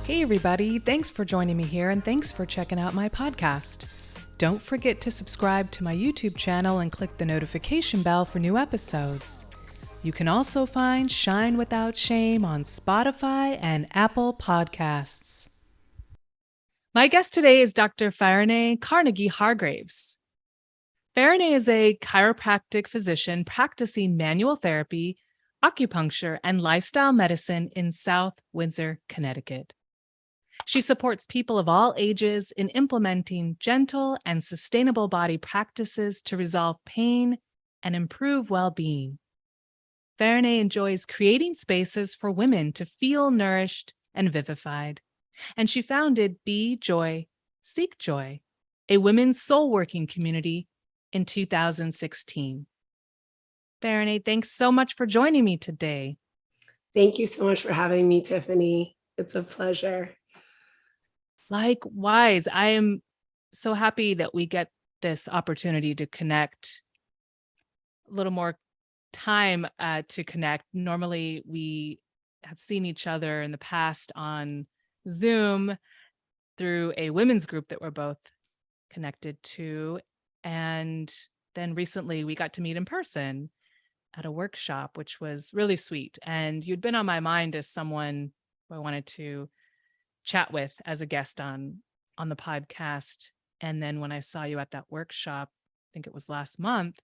Hey everybody, thanks for joining me here and thanks for checking out my podcast. Don't forget to subscribe to my YouTube channel and click the notification bell for new episodes. You can also find Shine Without Shame on Spotify and Apple Podcasts. My guest today is Dr. Faraneh Carnegie-Hargreaves. Faraneh is a chiropractic physician practicing manual therapy, acupuncture, and lifestyle medicine in South Windsor, Connecticut. She supports people of all ages in implementing gentle and sustainable body practices to resolve pain and improve well-being. Faraneh enjoys creating spaces for women to feel nourished and vivified, and she founded Be Joy, Seek Joy, a women's soul-working community in 2016. Faraneh, thanks so much for joining me today. Thank you so much for having me, Tiffany. It's a pleasure. Likewise, I am so happy that we get this opportunity to connect, a little more time to connect. Normally, we have seen each other in the past on Zoom through a women's group that we're both connected to. And then recently we got to meet in person at a workshop, which was really sweet. And you'd been on my mind as someone who I wanted to chat with as a guest on the podcast. And then when I saw you at that workshop, I think it was last month,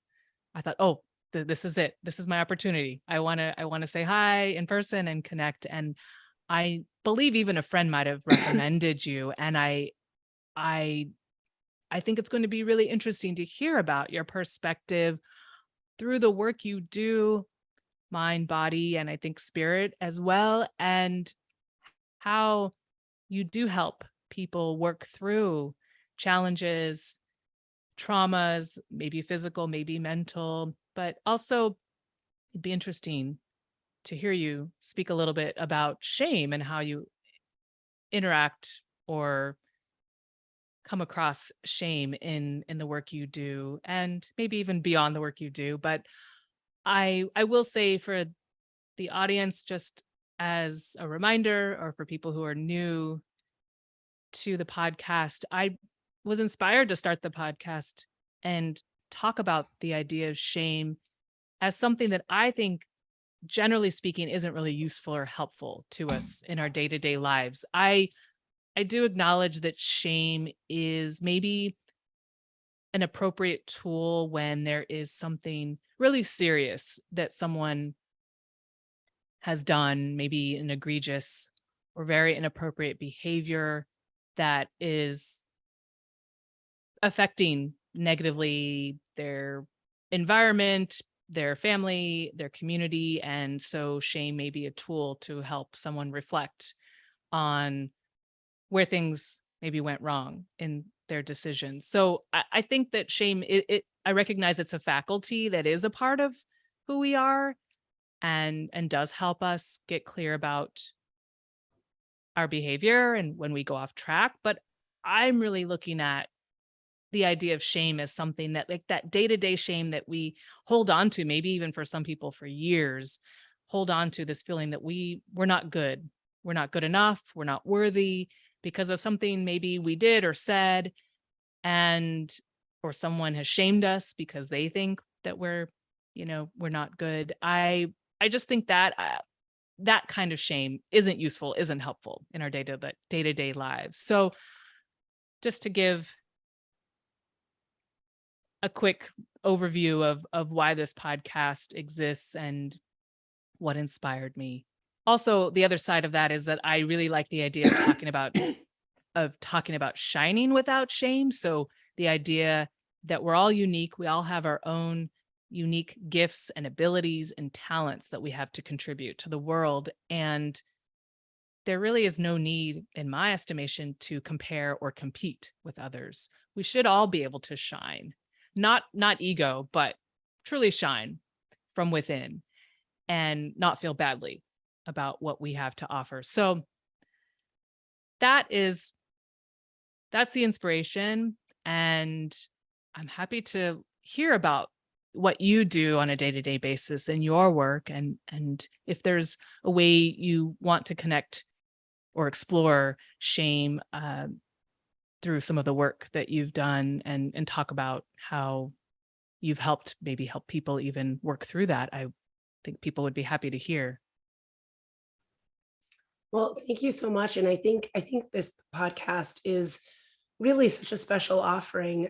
I thought, oh, this is it. This is my opportunity. I want to say hi in person and connect. And I believe even a friend might have recommended you. And I think it's going to be really interesting to hear about your perspective through the work you do, mind, body, and I think spirit as well, and how you do help people work through challenges, traumas, maybe physical, maybe mental, but also it'd be interesting to hear you speak a little bit about shame and how you interact or come across shame in the work you do, and maybe even beyond the work you do. But I will say for the audience, just as a reminder, or for people who are new to the podcast, I was inspired to start the podcast and talk about the idea of shame as something that I think, generally speaking, isn't really useful or helpful to us in our day-to-day lives. I do acknowledge that shame is maybe an appropriate tool when there is something really serious that someone has done, maybe an egregious or very inappropriate behavior that is affecting negatively their environment, their family, their community. And so shame may be a tool to help someone reflect on where things maybe went wrong in their decisions. So I think that shame, I recognize it's a faculty that is a part of who we are, and does help us get clear about our behavior and when we go off track. But I'm really looking at the idea of shame as something that, like, that day-to-day shame that we hold on to, maybe even for some people for years, hold on to this feeling that we're not good. We're not good enough. We're not worthy because of something maybe we did or said, or someone has shamed us because they think that we're not good. I just think that that kind of shame isn't useful, isn't helpful in our day-to-day lives. So just to give a quick overview of why this podcast exists and what inspired me. Also, the other side of that is that I really like the idea of talking about shining without shame. So the idea that we're all unique, we all have our own unique gifts and abilities and talents that we have to contribute to the world. And there really is no need, in my estimation, to compare or compete with others. We should all be able to shine, not ego, but truly shine from within and not feel badly about what we have to offer. So that's the inspiration. And I'm happy to hear about what you do on a day-to-day basis in your work. And if there's a way you want to connect or explore shame through some of the work that you've done, and talk about how you've maybe help people even work through that. I think people would be happy to hear. Well, thank you so much. And I think this podcast is really such a special offering,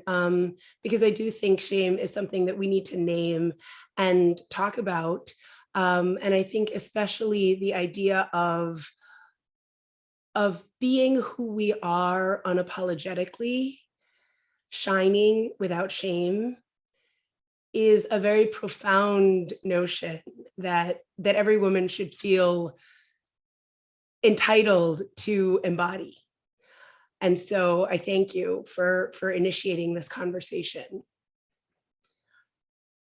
because I do think shame is something that we need to name and talk about. And I think especially the idea of being who we are unapologetically, shining without shame, is a very profound notion that every woman should feel entitled to embody. And so I thank you for initiating this conversation.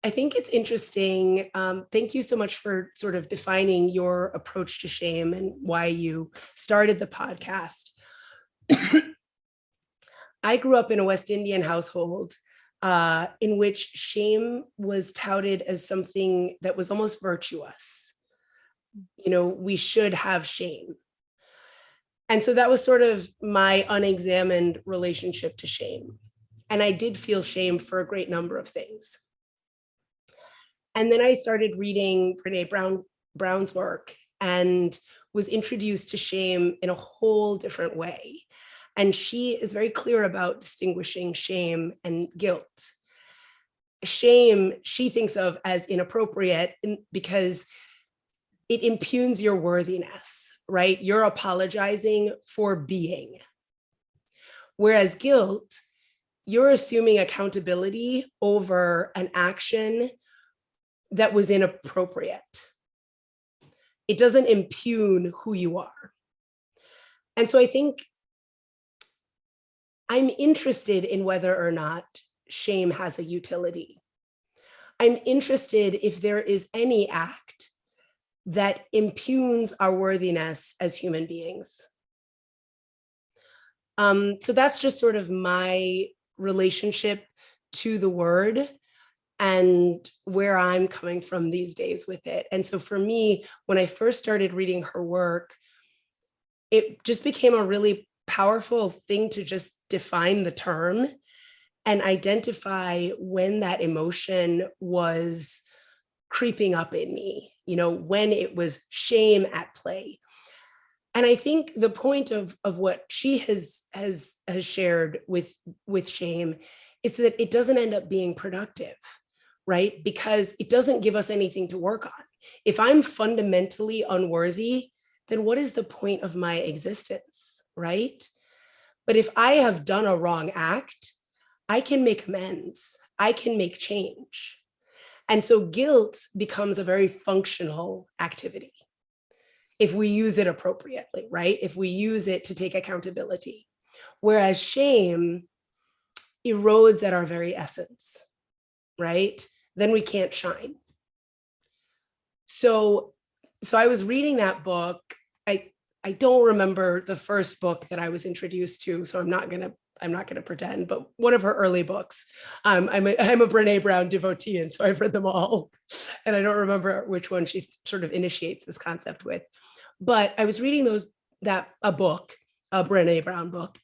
I think it's interesting. Thank you so much for sort of defining your approach to shame and why you started the podcast. I grew up in a West Indian household in which shame was touted as something that was almost virtuous. You know, we should have shame. And so that was sort of my unexamined relationship to shame. And I did feel shame for a great number of things. And then I started reading Brené Brown's work and was introduced to shame in a whole different way. And she is very clear about distinguishing shame and guilt. Shame, she thinks of as inappropriate because it impugns your worthiness, right? You're apologizing for being. Whereas guilt, you're assuming accountability over an action that was inappropriate. It doesn't impugn who you are. And so I think I'm interested in whether or not shame has a utility. I'm interested if there is any act that impugns our worthiness as human beings. So that's just sort of my relationship to the word and where I'm coming from these days with it. And so for me, when I first started reading her work, it just became a really powerful thing to just define the term and identify when that emotion was creeping up in me, you know, when it was shame at play. And I think the point of what she has shared with shame is that it doesn't end up being productive, right? Because it doesn't give us anything to work on. If I'm fundamentally unworthy, then what is the point of my existence, right? But if I have done a wrong act, I can make amends. I can make change. And so guilt becomes a very functional activity if we use it appropriately, right? If we use it to take accountability. Whereas shame erodes at our very essence, right? Then we can't shine. So I was reading that book. I don't remember the first book that I was introduced to, so I'm not gonna pretend, but one of her early books. I'm a Brené Brown devotee, and so I've read them all, and I don't remember which one she sort of initiates this concept with. But I was reading a Brené Brown book,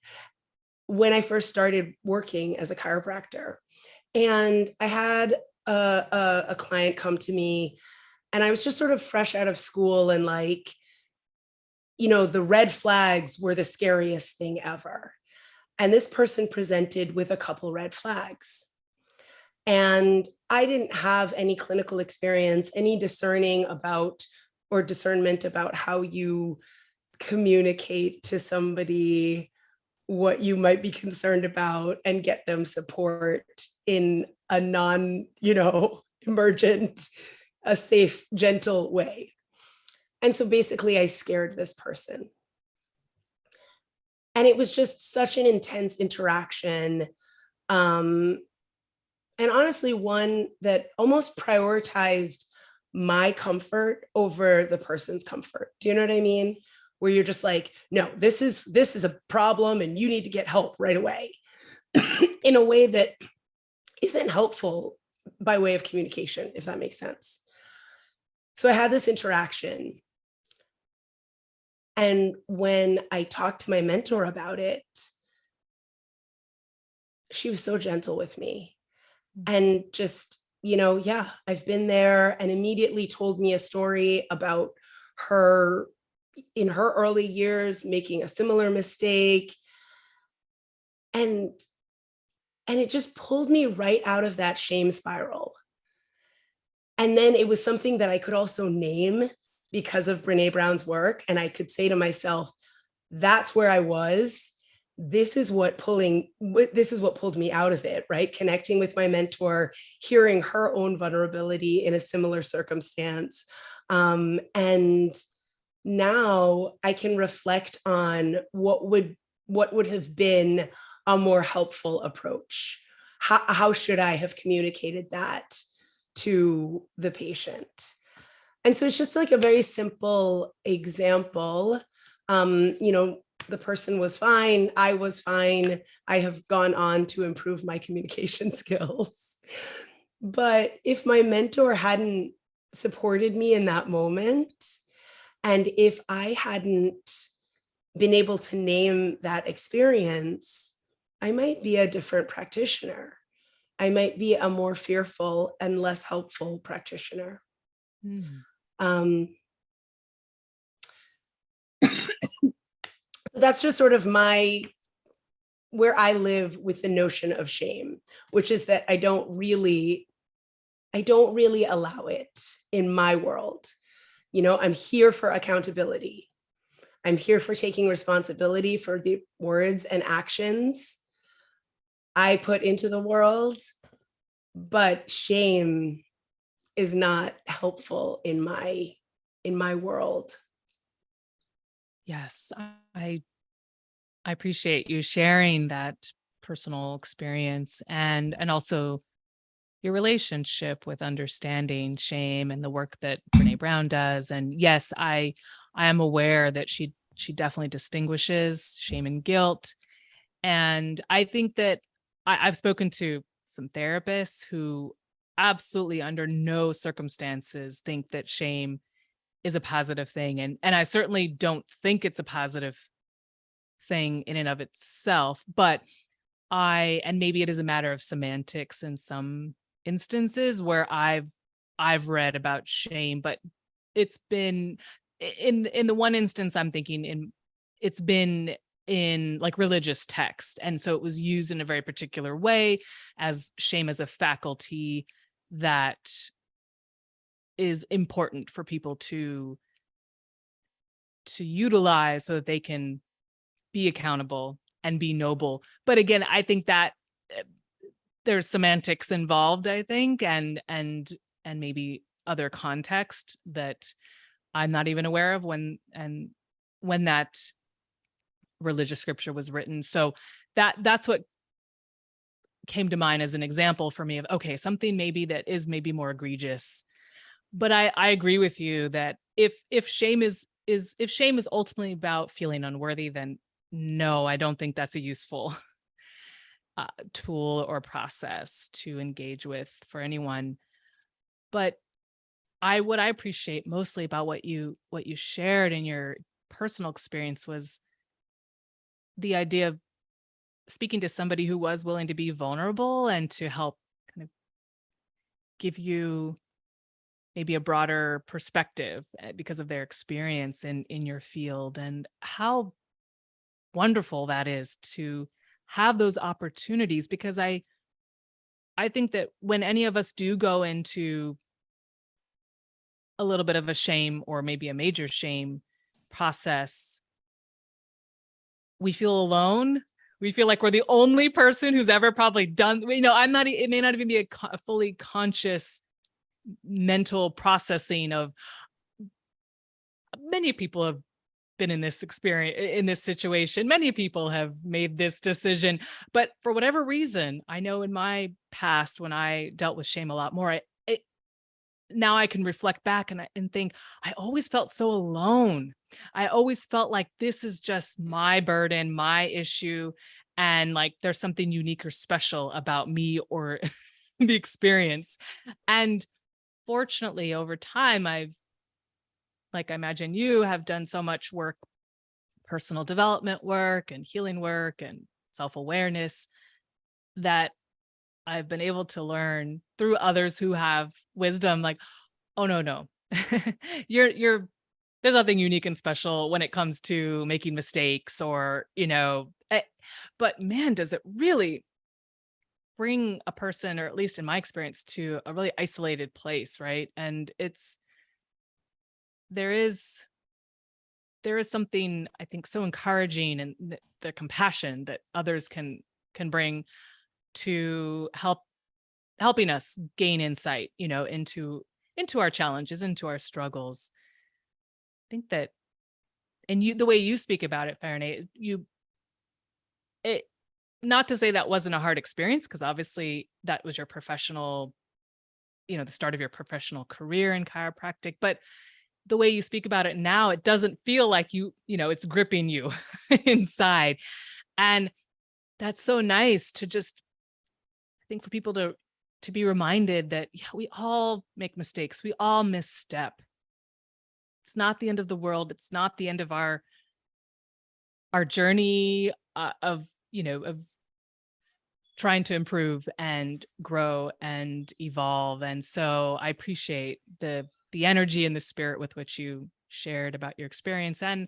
when I first started working as a chiropractor, and I had a client come to me, and I was just sort of fresh out of school, and like, you know, the red flags were the scariest thing ever. And this person presented with a couple red flags. And I didn't have any clinical experience, any discerning about or discernment about how you communicate to somebody what you might be concerned about and get them support in a emergent, a safe, gentle way. And so basically I scared this person. And it was just such an intense interaction. And honestly, one that almost prioritized my comfort over the person's comfort. Do you know what I mean? Where you're just like, no, this is a problem and you need to get help right away in a way that isn't helpful by way of communication, if that makes sense. So I had this interaction. And when I talked to my mentor about it, she was so gentle with me and just, yeah, I've been there, and immediately told me a story about her in her early years making a similar mistake. And it just pulled me right out of that shame spiral. And then it was something that I could also name because of Brene Brown's work. And I could say to myself, that's where I was. This is what pulled me out of it, right? Connecting with my mentor, hearing her own vulnerability in a similar circumstance. And now I can reflect on what would have been a more helpful approach. How should I have communicated that to the patient? And so it's just like a very simple example. The person was fine. I was fine. I have gone on to improve my communication skills. But if my mentor hadn't supported me in that moment, and if I hadn't been able to name that experience, I might be a different practitioner. I might be a more fearful and less helpful practitioner. Mm. So that's just sort of where I live with the notion of shame, which is that I don't really allow it in my world. I'm here for accountability. I'm here for taking responsibility for the words and actions I put into the world, but shame is not helpful in my world. Yes, I appreciate you sharing that personal experience and also your relationship with understanding shame and the work that Brene Brown does. And yes, I am aware that she definitely distinguishes shame and guilt. And I think that I've spoken to some therapists who absolutely under no circumstances think that shame is a positive thing. And I certainly don't think it's a positive thing in and of itself, but and maybe it is a matter of semantics in some instances where I've read about shame, but it's been in the one instance I'm thinking in, it's been in like religious text. And so it was used in a very particular way as shame as a faculty that is important for people to utilize so that they can be accountable and be noble. But again, I think that uh, there's semantics involved, I think, and maybe other context that I'm not even aware of when that religious scripture was written. So that's what came to mind as an example for me of, okay, something maybe that is maybe more egregious. But I agree with you that if shame is if shame is ultimately about feeling unworthy, then no, I don't think that's a useful tool or process to engage with for anyone. But what I appreciate mostly about what you shared in your personal experience was the idea of speaking to somebody who was willing to be vulnerable and to help kind of give you maybe a broader perspective because of their experience in your field, and how wonderful that is to have those opportunities. Because I think that when any of us do go into a little bit of a shame or maybe a major shame process, we feel alone. We feel like we're the only person who's ever probably done, I'm not, it may not even be a fully conscious mental processing of, many people have been in this experience, in this situation. Many people have made this decision, but for whatever reason, I know in my past when I dealt with shame a lot more, now I can reflect back and think I always felt so alone. I always felt like this is just my burden, my issue, and like there's something unique or special about me or the experience. And fortunately, over time, like I imagine you have done so much work personal development work and healing work and self-awareness that I've been able to learn through others who have wisdom, like, oh no. you're there's nothing unique and special when it comes to making mistakes or, but man, does it really bring a person, or at least in my experience, to a really isolated place, right? And there is there is something I think so encouraging in the compassion that others can bring to helping us gain insight, into our challenges, into our struggles. I think that, and the way you speak about it, Faraneh, it not to say that wasn't a hard experience, because obviously that was your professional, the start of your professional career in chiropractic, but the way you speak about it now, it doesn't feel like it's gripping you inside. And that's so nice to just, I think, for people to be reminded that, yeah, we all make mistakes. We all misstep. It's not the end of the world. It's not the end of our journey of trying to improve and grow and evolve. And so I appreciate the energy and the spirit with which you shared about your experience, and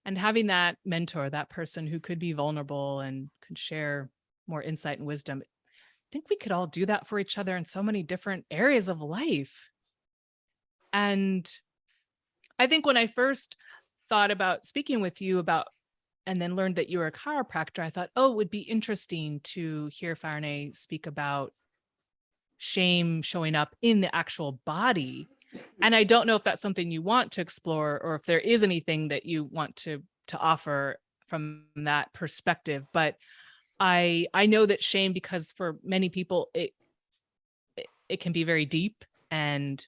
having that mentor, that person who could be vulnerable and could share more insight and wisdom. I think we could all do that for each other in so many different areas of life. And I think when I first thought about speaking with you about, and then learned that you were a chiropractor, I thought, oh, it would be interesting to hear Faraneh speak about shame showing up in the actual body. And I don't know if that's something you want to explore, or if there is anything that you want to offer from that perspective. But I know that shame, because for many people it can be very deep, and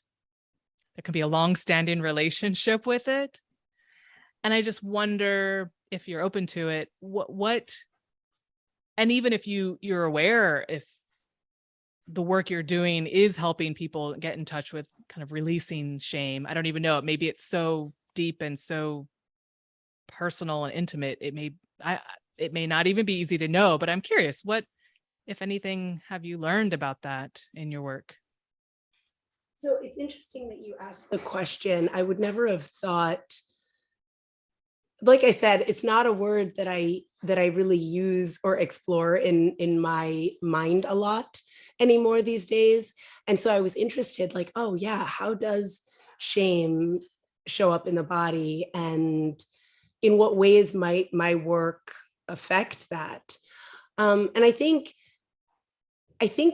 there can be a long-standing relationship with it. And I just wonder if you're open to it, what and even if you're aware if the work you're doing is helping people get in touch with kind of releasing shame. I don't even know. Maybe it's so deep and so personal and intimate. It may not even be easy to know, but I'm curious, what, if anything, have you learned about that in your work? So it's interesting that you asked the question. I would never have thought, like I said, it's not a word that I really use or explore in my mind a lot anymore these days. And so I was interested, like, oh yeah, how does shame show up in the body, and in what ways might my work affect that? And I think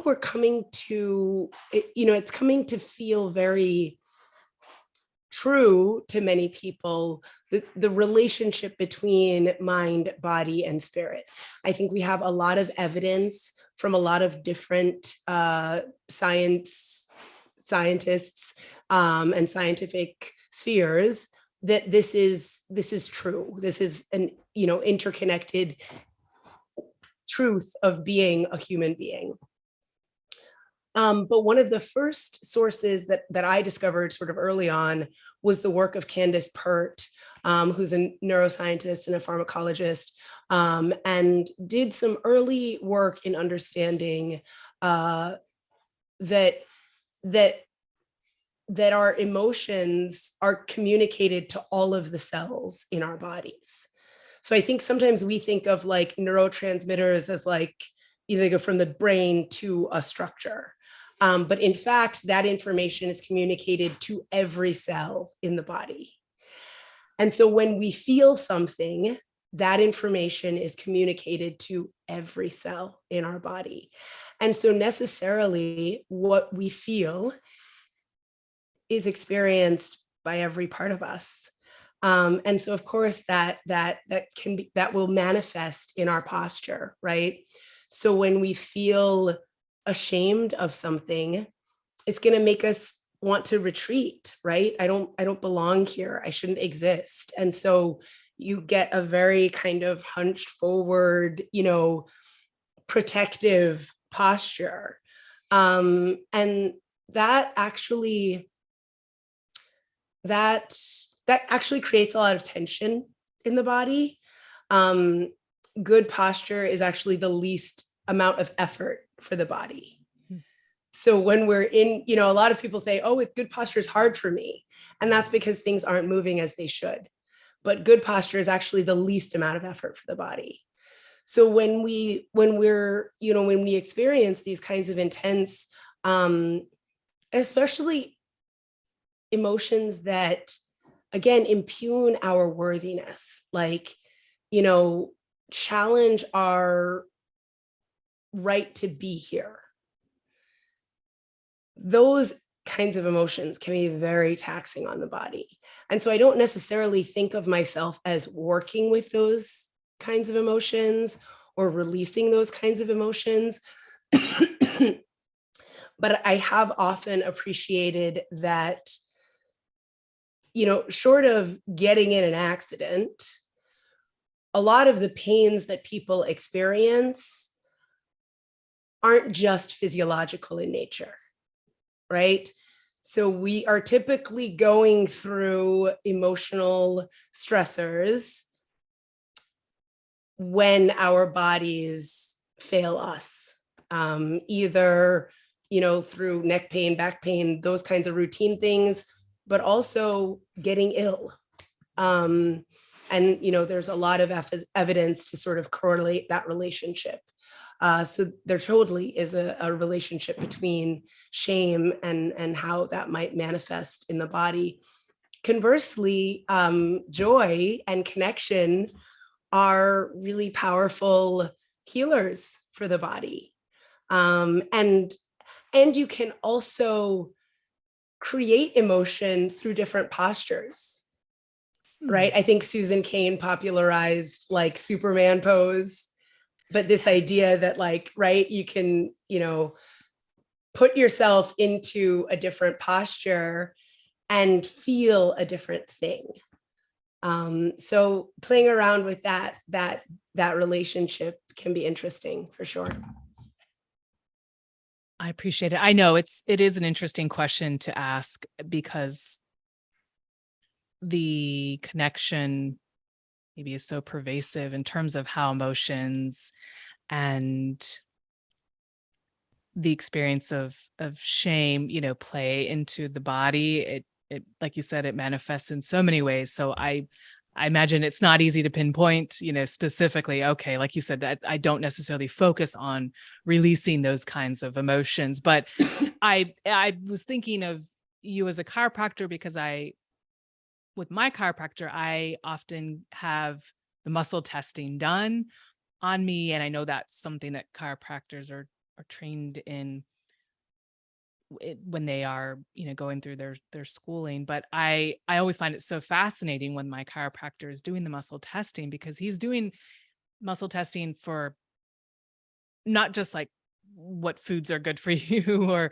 we're coming to, it's coming to feel very true to many people, the relationship between mind, body, and spirit. I think we have a lot of evidence from a lot of different scientists and scientific spheres that this is true. This is an interconnected truth of being a human being. But one of the first sources that I discovered sort of early on was the work of Candace Pert, who's a neuroscientist and a pharmacologist, and did some early work in understanding that our emotions are communicated to all of the cells in our bodies. So I think sometimes we think of like neurotransmitters as like either go from the brain to a structure. But in fact, that information is communicated to every cell in the body. And so when we feel something, that information is communicated to every cell in our body. And so necessarily what we feel is experienced by every part of us. And so of course that will manifest in our posture, right? So when we feel ashamed of something, it's going to make us want to retreat, right? I don't belong here. I shouldn't exist. And so you get a very kind of hunched forward, protective posture. And that actually creates a lot of tension in the body. good posture is actually the least amount of effort for the body. So when we're in, a lot of people say, oh, good posture is hard for me. And that's because things aren't moving as they should. But good posture is actually the least amount of effort for the body. So when we experience these kinds of intense, especially emotions that, again, impugn our worthiness, like, challenge our right to be here. Those kinds of emotions can be very taxing on the body. And so I don't necessarily think of myself as working with those kinds of emotions or releasing those kinds of emotions. But I have often appreciated that, short of getting in an accident, a lot of the pains that people experience aren't just physiological in nature, right? So we are typically going through emotional stressors when our bodies fail us, either, through neck pain, back pain, those kinds of routine things, but also getting ill. And, there's a lot of evidence to sort of correlate that relationship. So there totally is a relationship between shame and how that might manifest in the body. Conversely, joy and connection are really powerful healers for the body. And you can also create emotion through different postures, right? I think Susan Cain popularized like Superman pose, but this idea that like, right, you can, put yourself into a different posture and feel a different thing. So playing around with that relationship can be interesting for sure. I appreciate it. I know it is an interesting question to ask because the connection maybe is so pervasive in terms of how emotions and the experience of shame, play into the body. It like you said, it manifests in so many ways. So I imagine it's not easy to pinpoint, specifically, okay, like you said, that I don't necessarily focus on releasing those kinds of emotions. But I was thinking of you as a chiropractor because with my chiropractor, I often have the muscle testing done on me. And I know that's something that chiropractors are trained in when they are, going through their schooling. But I always find it so fascinating when my chiropractor is doing the muscle testing, because he's doing muscle testing for not just like what foods are good for you or,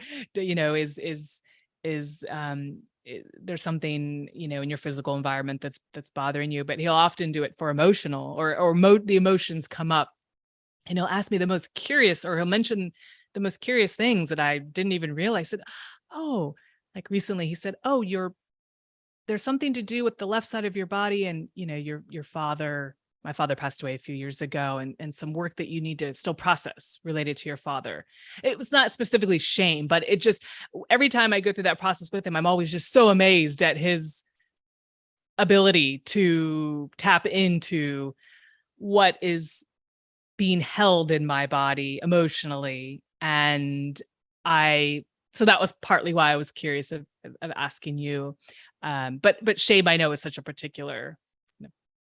there's something, in your physical environment that's bothering you, but he'll often do it for emotional the emotions come up, and he'll ask me the most curious, or he'll mention the most curious things that I didn't even realize. That, oh, like recently he said, oh, there's something to do with the left side of your body. And, my father passed away a few years ago, and some work that you need to still process related to your father. It was not specifically shame, but it just, every time I go through that process with him, I'm always just so amazed at his ability to tap into what is being held in my body emotionally. And so that was partly why I was curious of asking you. But shame, I know, is such a particular,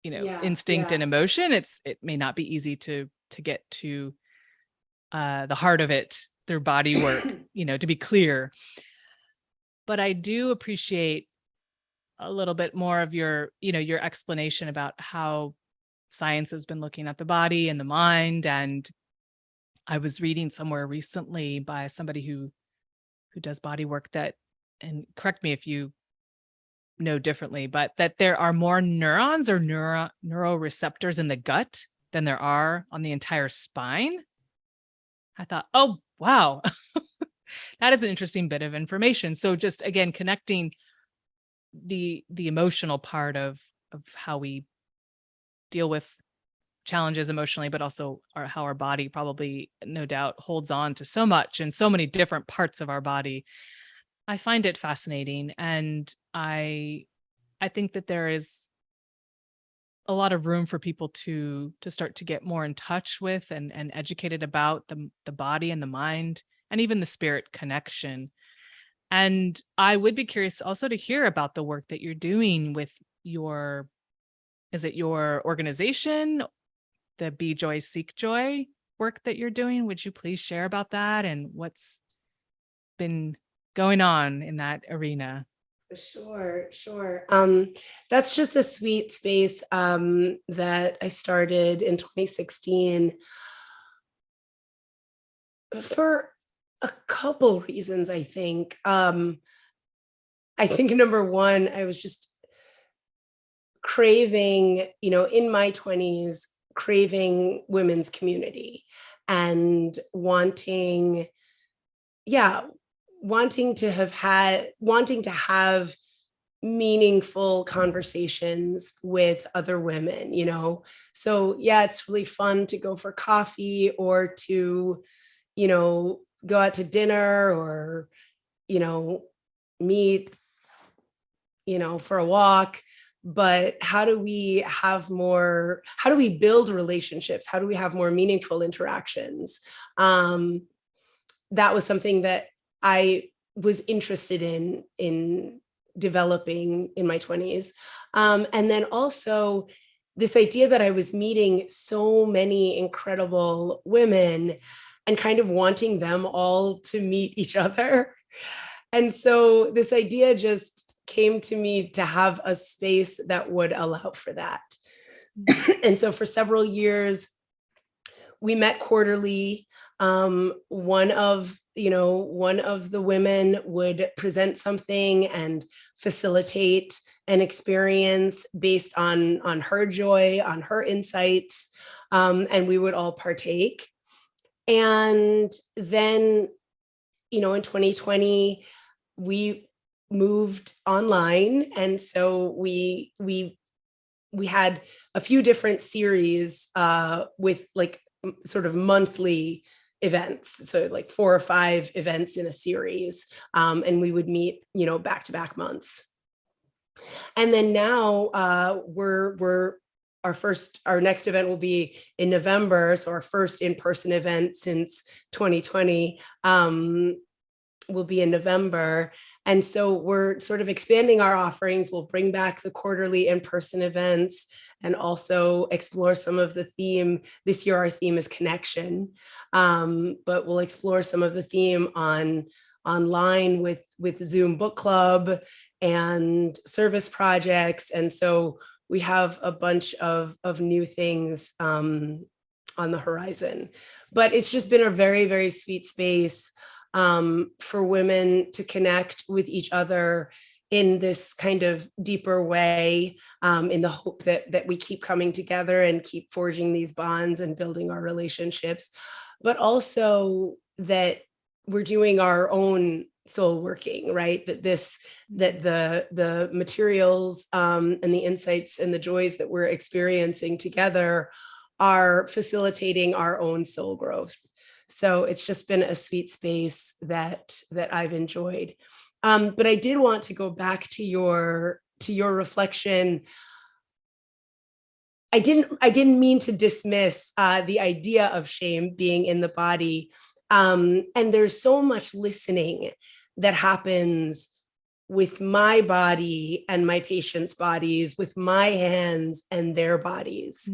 instinct and emotion. It may not be easy to get to the heart of it through body work, to be clear. But I do appreciate a little bit more of your explanation about how science has been looking at the body and the mind. And I was reading somewhere recently by somebody who does body work and correct me if you know differently, but that there are more neurons or neuroreceptors in the gut than there are on the entire spine. I thought, oh, wow, that is an interesting bit of information. So just, again, connecting the emotional part of how we deal with challenges emotionally, but also how our body probably, no doubt, holds on to so much and so many different parts of our body. I find it fascinating, and I think that there is a lot of room for people to start to get more in touch with and educated about the body and the mind and even the spirit connection. And I would be curious also to hear about the work that you're doing with your, is it your organization, the Be Joy Seek Joy work that you're doing? Would you please share about that and what's been going on in that arena? Sure, sure. That's just a sweet space that I started in 2016 for a couple reasons, I think. I think number one, I was just craving, in my 20s, craving women's community and yeah, wanting to have meaningful conversations with other women. So yeah, it's really fun to go for coffee or to, go out to dinner or, you know, meet, for a walk. But how do we build relationships? How do we have more meaningful interactions? That was something that I was interested in developing in my 20s. And then also this idea that I was meeting so many incredible women and kind of wanting them all to meet each other. And so this idea just came to me to have a space that would allow for that. And so for several years, we met quarterly. One of the women would present something and facilitate an experience based on her joy, on her insights, and we would all partake. And then, in 2020, we moved online, and so we had a few different series with like sort of monthly events, so like 4 or 5 events in a series, and we would meet back to back months. And then now our next event will be in November, so our first in-person event since 2020 will be in November. And so we're sort of expanding our offerings. We'll bring back the quarterly in-person events and also explore some of the theme. This year, our theme is connection, but we'll explore some of the theme online with Zoom book club and service projects. And so we have a bunch of new things on the horizon. But it's just been a very, very sweet space for women to connect with each other in this kind of deeper way, in the hope that we keep coming together and keep forging these bonds and building our relationships, but also that we're doing our own soul working, right? That the materials and the insights and the joys that we're experiencing together are facilitating our own soul growth. So it's just been a sweet space that I've enjoyed. But I did want to go back to your reflection. I didn't mean to dismiss the idea of shame being in the body. And there's so much listening that happens with my body and my patients' bodies, with my hands and their bodies.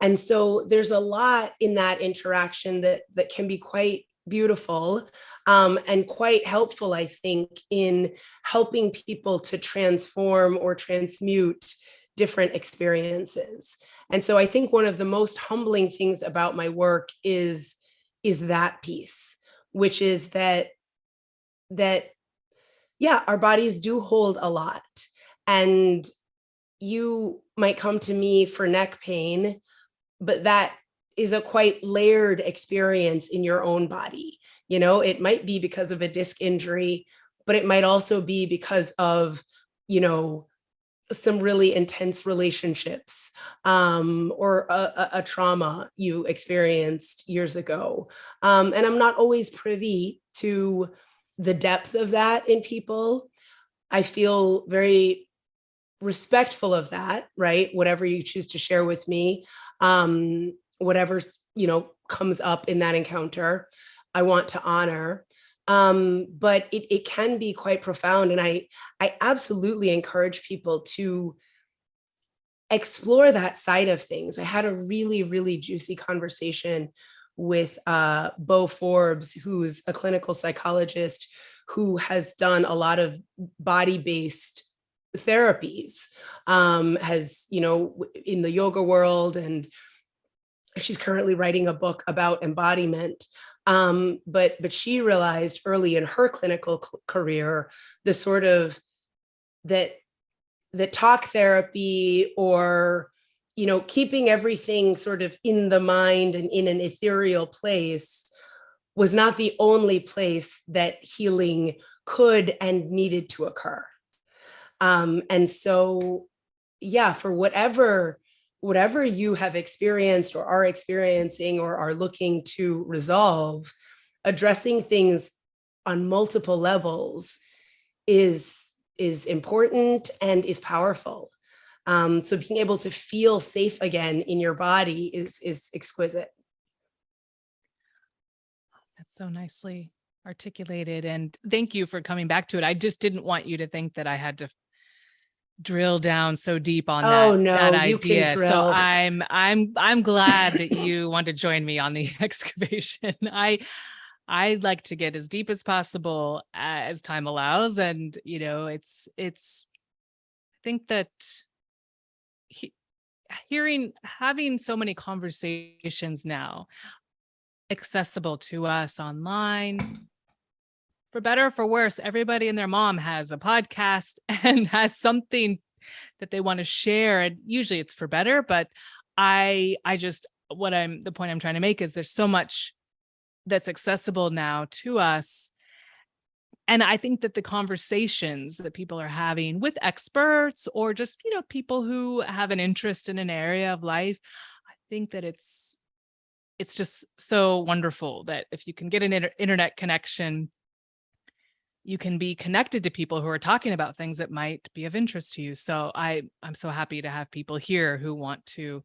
And so there's a lot in that interaction that can be quite beautiful and quite helpful, I think, in helping people to transform or transmute different experiences. And so I think one of the most humbling things about my work is that piece, which is that yeah, our bodies do hold a lot. And you might come to me for neck pain, but that is a quite layered experience in your own body. It might be because of a disc injury, but it might also be because of, some really intense relationships, or a trauma you experienced years ago. And I'm not always privy to the depth of that in people. I feel very respectful of that, right? Whatever you choose to share with me, whatever, comes up in that encounter, I want to honor. But it can be quite profound. And I absolutely encourage people to explore that side of things. I had a really, really juicy conversation with Bo Forbes, who's a clinical psychologist who has done a lot of body-based therapies, has, in the yoga world, and she's currently writing a book about embodiment. But she realized early in her clinical career, the sort of that talk therapy, or keeping everything sort of in the mind and in an ethereal place, was not the only place that healing could and needed to occur. And so, yeah, for whatever you have experienced or are experiencing or are looking to resolve, addressing things on multiple levels is important and is powerful. So being able to feel safe again in your body is exquisite. That's so nicely articulated. And thank you for coming back to it. I just didn't want you to think that I had to drill down so deep on Oh that no, you can idea. So drill. I'm glad that you want to join me on the excavation. I'd like to get as deep as possible as time allows. And, I think that having so many conversations now accessible to us online, for better or for worse, everybody and their mom has a podcast and has something that they want to share. And usually it's for better, but the point I'm trying to make is there's so much that's accessible now to us. And I think that the conversations that people are having with experts, or just, people who have an interest in an area of life, I think that it's just so wonderful that if you can get an internet connection, you can be connected to people who are talking about things that might be of interest to you. So I'm so happy to have people here who want to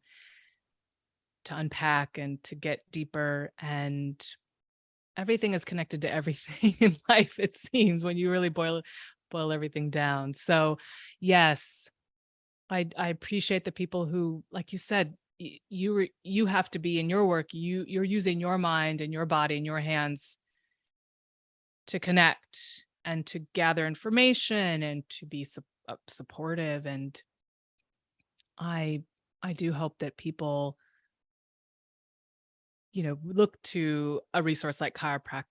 unpack and to get deeper. And everything is connected to everything in life, it seems, when you really boil everything down. So yes, I appreciate the people who, like you said, you have to be in your work. You're using your mind and your body and your hands to connect and to gather information and to be supportive. And I do hope that people, look to a resource like chiropractic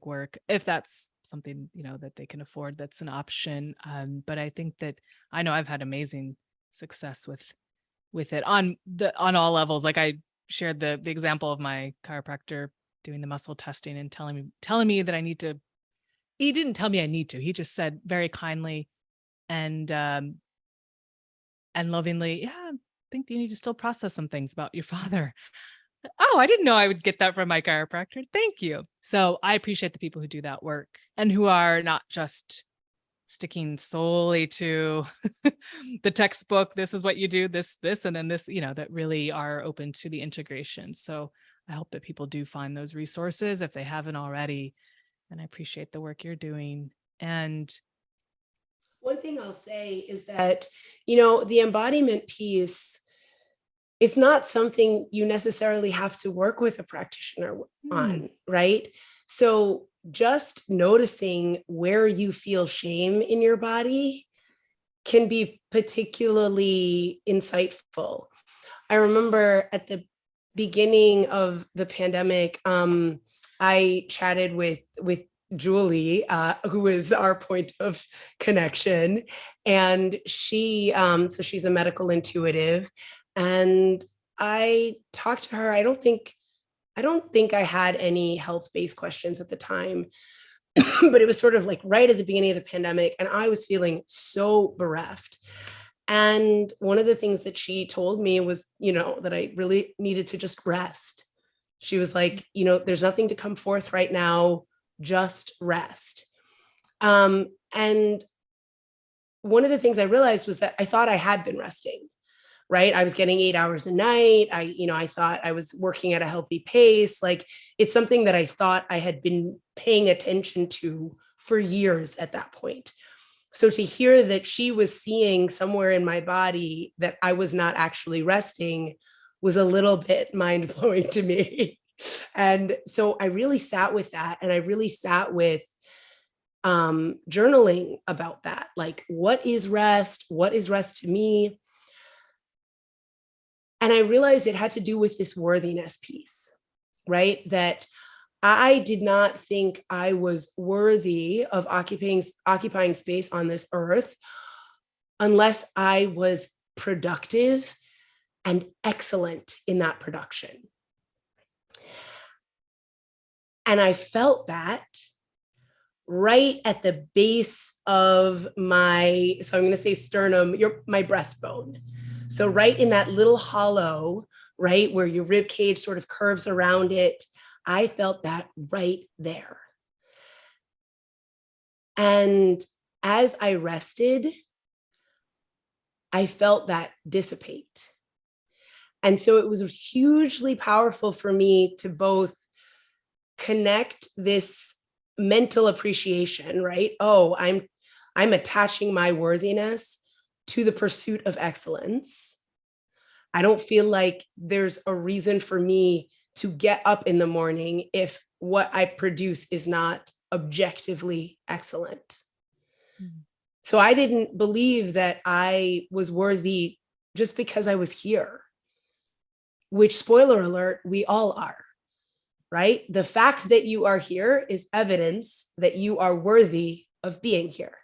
work, if that's something, that they can afford, that's an option. But I think that I know I've had amazing success with it on all levels. Like I shared the example of my chiropractor doing the muscle testing and telling me that I need to. He didn't tell me I need to. He just said very kindly and lovingly, yeah, I think you need to still process some things about your father. Oh, I didn't know I would get that from my chiropractor. Thank you. So I appreciate the people who do that work and who are not just sticking solely to the textbook. This is what you do, this, and then this, that really are open to the integration. So I hope that people do find those resources if they haven't already. And I appreciate the work you're doing. And one thing I'll say is that, the embodiment piece, it's not something you necessarily have to work with a practitioner on, right? So just noticing where you feel shame in your body can be particularly insightful. I remember at the beginning of the pandemic, I chatted with Julie, who is our point of connection, and so she's a medical intuitive. And I talked to her. I don't think I had any health-based questions at the time. but it was sort of like right at the beginning of the pandemic, and I was feeling so bereft. And one of the things that she told me was, that I really needed to just rest. She was like, there's nothing to come forth right now, just rest. And one of the things I realized was that I thought I had been resting, right? I was getting 8 hours a night. I thought I was working at a healthy pace. Like, it's something that I thought I had been paying attention to for years at that point. So to hear that she was seeing somewhere in my body that I was not actually resting was a little bit mind blowing to me. And so I really sat with that, and I really sat with journaling about that. Like, what is rest? What is rest to me? And I realized it had to do with this worthiness piece, right? That I did not think I was worthy of occupying space on this earth unless I was productive and excellent in that production. And I felt that right at the base of my, so I'm going to say sternum, my breastbone. So right in that little hollow, right where your rib cage sort of curves around it, I felt that right there. And as I rested, I felt that dissipate. And so it was hugely powerful for me to both connect this mental appreciation, right? Oh, I'm attaching my worthiness to the pursuit of excellence. I don't feel like there's a reason for me to get up in the morning if what I produce is not objectively excellent. Mm-hmm. So I didn't believe that I was worthy just because I was here, which, spoiler alert, we all are, right? The fact that you are here is evidence that you are worthy of being here.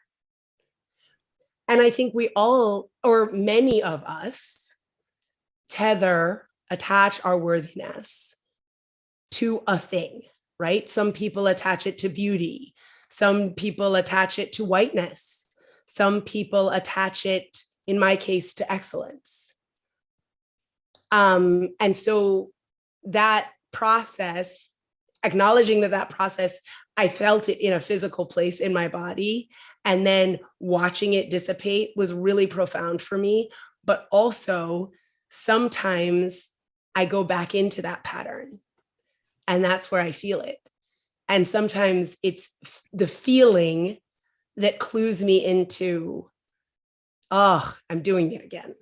And I think we all, or many of us, attach our worthiness to a thing, right? Some people attach it to beauty. Some people attach it to whiteness. Some people attach it, in my case, to excellence. And so that process, acknowledging that process, I felt it in a physical place in my body, and then watching it dissipate was really profound for me. But also, sometimes I go back into that pattern, and that's where I feel it. And sometimes it's the feeling that clues me into, oh, I'm doing it again,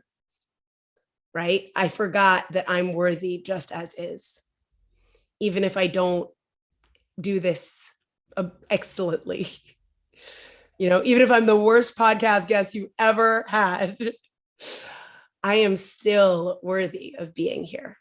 right? I forgot that I'm worthy just as is, even if I don't do this excellently. Even if I'm the worst podcast guest you ever had, I am still worthy of being here.